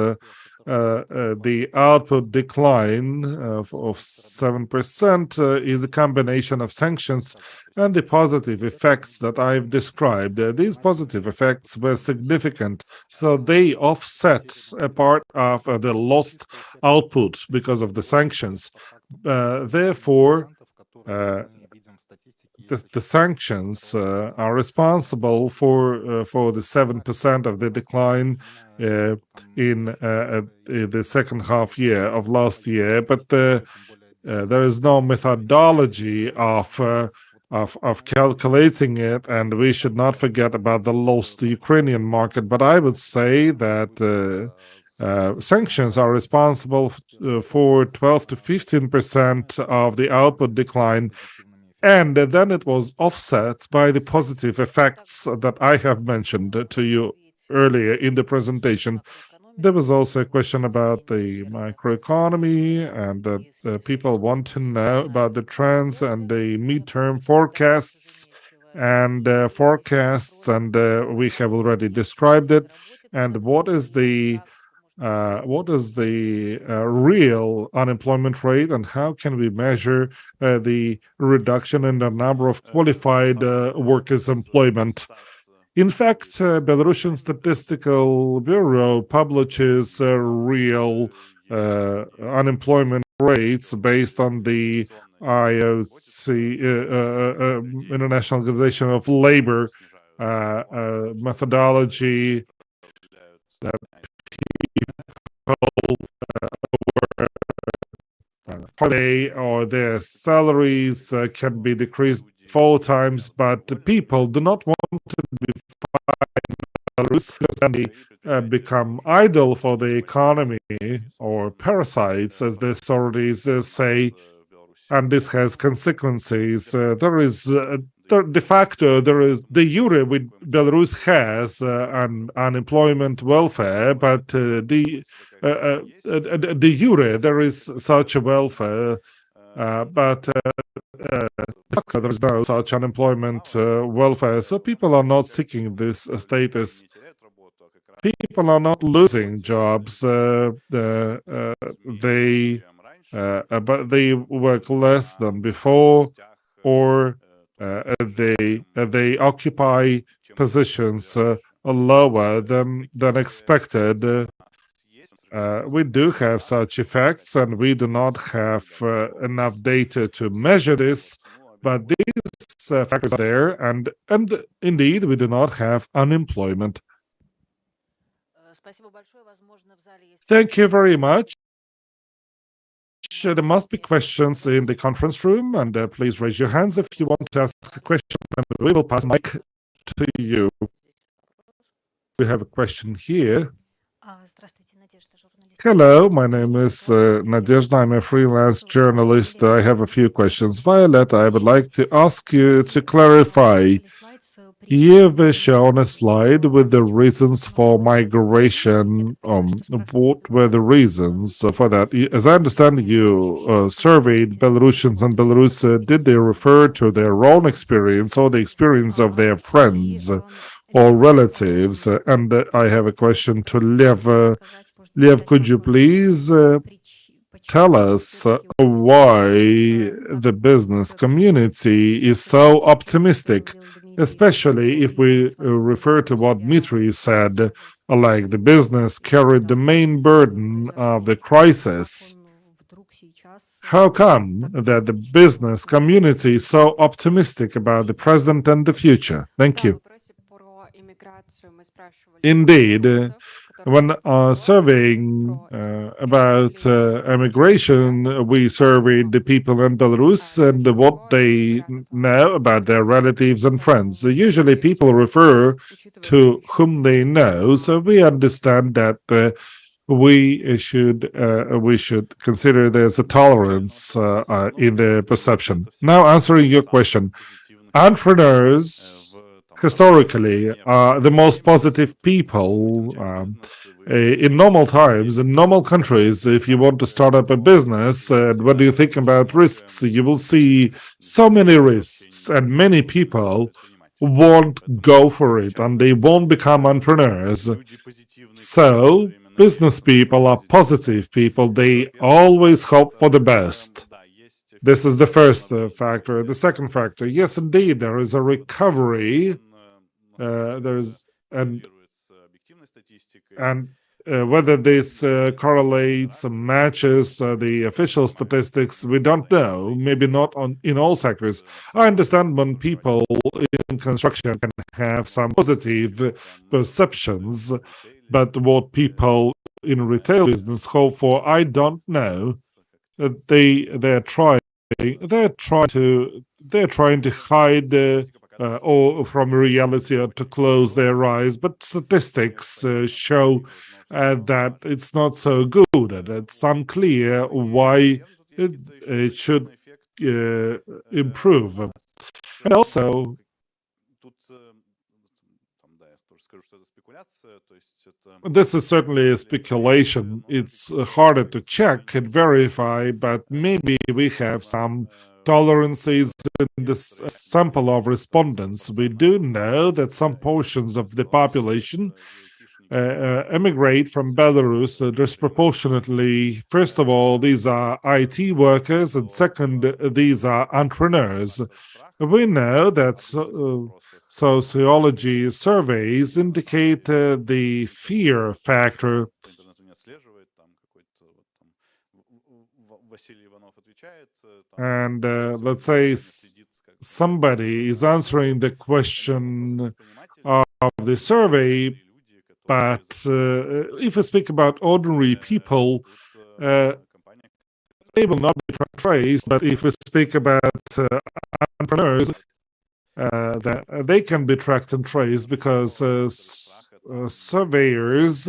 the output decline of 7% is a combination of sanctions and the positive effects that I've described. These positive effects were significant, so they offset a part of the lost output because of the sanctions. Therefore, the sanctions are responsible for the 7% of the decline in the second half year of last year. But there is no methodology of calculating it, and we should not forget about the lost Ukrainian market. But I would say that sanctions are responsible for 12 to 15% of the output decline, and then it was offset by the positive effects that I have mentioned to you earlier in the presentation. There was also a question about the macroeconomy, and people want to know about the trends and the midterm forecasts, and we have already described it. And what is the real unemployment rate, and how can we measure the reduction in the number of qualified workers' employment? In fact, Belarusian Statistical Bureau publishes real unemployment rates based on the IOC, International Organization of Labor methodology. Pay or their salaries can be decreased 4 times, but people do not want to be Belarus because then they become idle for the economy or parasites, as the authorities say, and this has consequences. There is de facto, there is de jure, Belarus has an unemployment welfare, but de jure there is such a welfare, but there is no such unemployment welfare. So people are not seeking this status. People are not losing jobs. But they work less than before, or they occupy positions lower than expected. We do have such effects, and we do not have enough data to measure this, but these factors are there, and indeed we do not have unemployment. Thank you very much. There must be questions in the conference room, and please raise your hands if you want to ask a question, and we will pass the mic to you. We have a question here. Hello, my name is Nadezhda. I'm a freelance journalist. I have a few questions. Violet, I would like to ask you to clarify You've shown a slide with the reasons for migration. What were the reasons for that? As I understand, you surveyed Belarusians and Belarus. Did they refer to their own experience or the experience of their friends or relatives? And I have a question to Lev. Lev, could you please tell us why the business community is so optimistic, especially if we refer to what Dmitry said, like the business carried the main burden of the crisis. How come that the business community is so optimistic about the present and the future? Thank you. Indeed, when surveying about immigration, we surveyed the people in Belarus and what they know about their relatives and friends. Usually people refer to whom they know, so we understand that we should consider there's a tolerance in the perception. Now, answering your question, entrepreneurs historically are the most positive people. In normal times, in normal countries, if you want to start up a business, what do you think about risks? You will see so many risks, and many people won't go for it, and they won't become entrepreneurs. So, business people are positive people. They always hope for the best. This is the first factor. The second factor, yes, indeed, there is a recovery. Whether this correlates, matches the official statistics, we don't know. Maybe not in all sectors. I understand when people in construction can have some positive perceptions, but what people in retail business hope for, I don't know. They're trying to hide or from reality or to close their eyes, but statistics show that it's not so good, and it's unclear why it should improve. And also, this is certainly a speculation. It's harder to check and verify, but maybe we have some tolerances in this sample of respondents. We do know that some portions of the population emigrate from Belarus disproportionately. First of all, these are IT workers, and second, these are entrepreneurs. We know that sociology surveys indicate the fear factor. And let's say somebody is answering the question of the survey, but if we speak about ordinary people, they will not be traced. But if we speak about entrepreneurs, that they can be tracked and traced because surveyors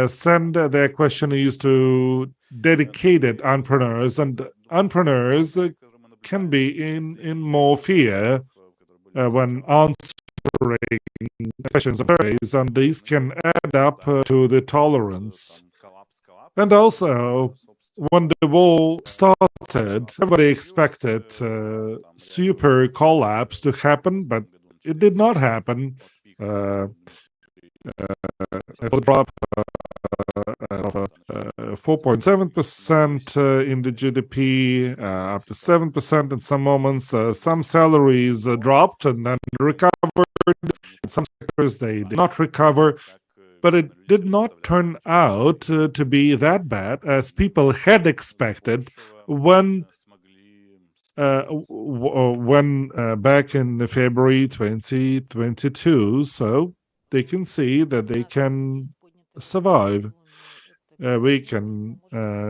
send their questionnaires to dedicated entrepreneurs, and entrepreneurs can be in more fear when answering questions of surveys, and these can add up to the tolerance. And also, when the war started, everybody expected super collapse to happen, but it did not happen. It will drop 4.7% in the GDP, up to 7% in some moments. Some salaries dropped and then recovered. In some sectors, they did not recover. But it did not turn out to be that bad as people had expected when back in February 2022. So they can see that they can survive. We can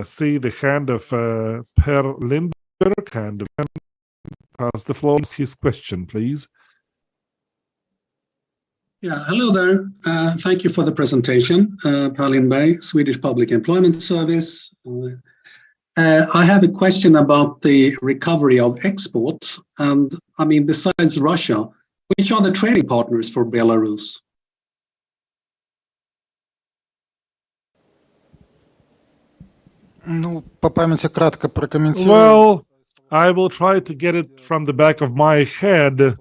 see the hand of Per Lindberg, and pass the floor. His question, please. Yeah, hello there. Thank you for the presentation. Per Lindberg, Swedish Public Employment Service. I have a question about the recovery of exports. And I mean, besides Russia, which are the trading partners for Belarus? Ну, по памяти кратко прокомментирую. Well, I will try to get it from the back of my head.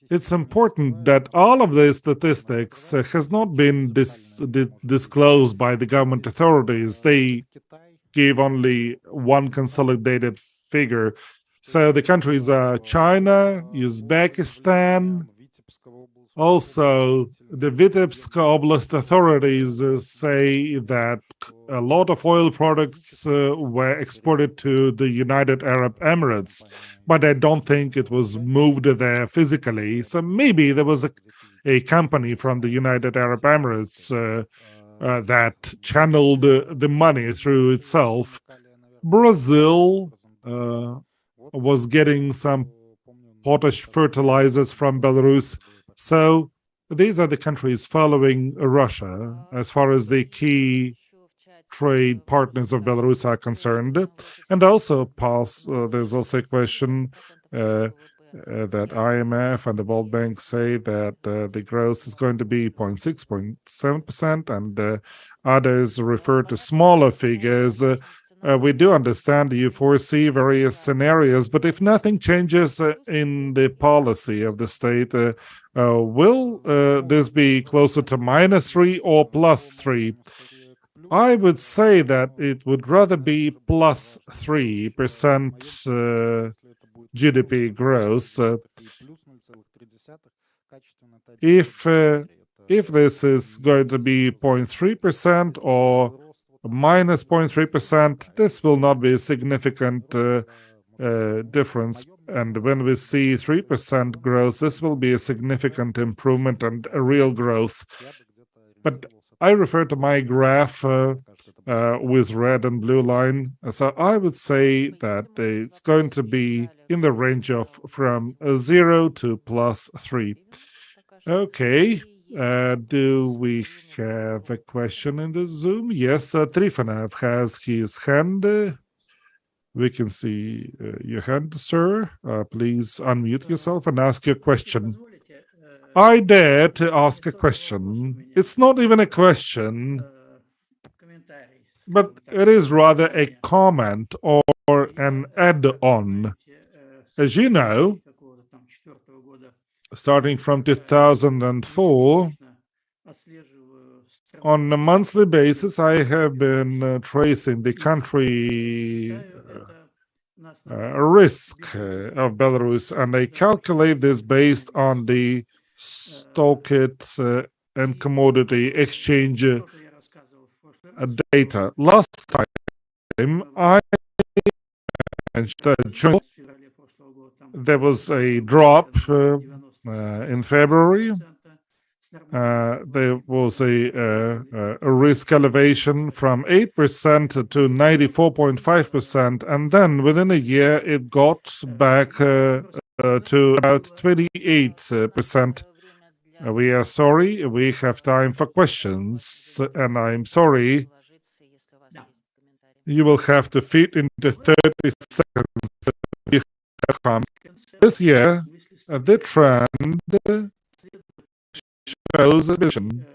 It's important that all of the statistics has not been disclosed by the government authorities. They gave only one consolidated figure. So the countries are China, Uzbekistan. Also, the Vitebsk Oblast authorities say that a lot of oil products were exported to the United Arab Emirates, but I don't think it was moved there physically. So maybe there was a company from the United Arab Emirates that channeled the money through itself. Brazil was getting some potash fertilizers from Belarus. So these are the countries following Russia as far as the key trade partners of Belarus are concerned. And also, there's also a question that IMF and the World Bank say that the growth is going to be 0.6, 0.7%, and others refer to smaller figures. We do understand you foresee various scenarios, but if nothing changes in the policy of the state, will this be closer to -3 or +3? I would say that it would rather be +3% GDP growth. If this is going to be 0.3% or -0.3%, this will not be a significant difference. And when we see 3% growth, this will be a significant improvement and a real growth. But I refer to my graph with red and blue line. So I would say that it's going to be in the range of from 0 to +3. Okay. Do we have a question in the Zoom? Yes, Trifonov has his hand. We can see your hand, sir. Please unmute yourself and ask your question. I dare to ask a question. It's not even a question, but it is rather a comment or an add-on. As you know, starting from 2004, on a monthly basis, I have been tracing the country risk of Belarus, and I calculate this based on the stock and commodity exchange data. Last time, I mentioned that there was a drop in February. There was a risk elevation from 8% to 94.5%, and then within a year it got back to about 28%. We are sorry, we have time for questions, and I'm sorry, you will have to fit into 30 seconds. This year, the trend shows a vision.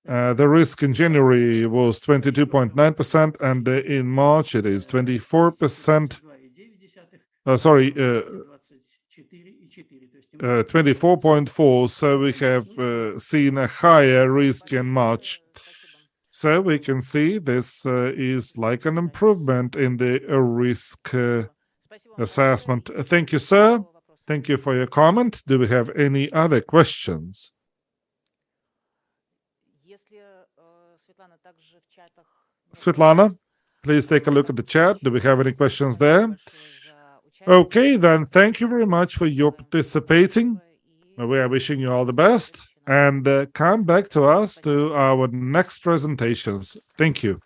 The risk in January was 22.9%, and in March it is 24%. 24.4%. So we have seen a higher risk in March. So we can see this is like an improvement in the risk assessment. Thank you, sir. Thank you for your comment. Do we have any other questions? Svetlana, please take a look at the chat. Do we have any questions there? Okay, then thank you very much for your participating. We are wishing you all the best, and come back to us to our next presentations. Thank you.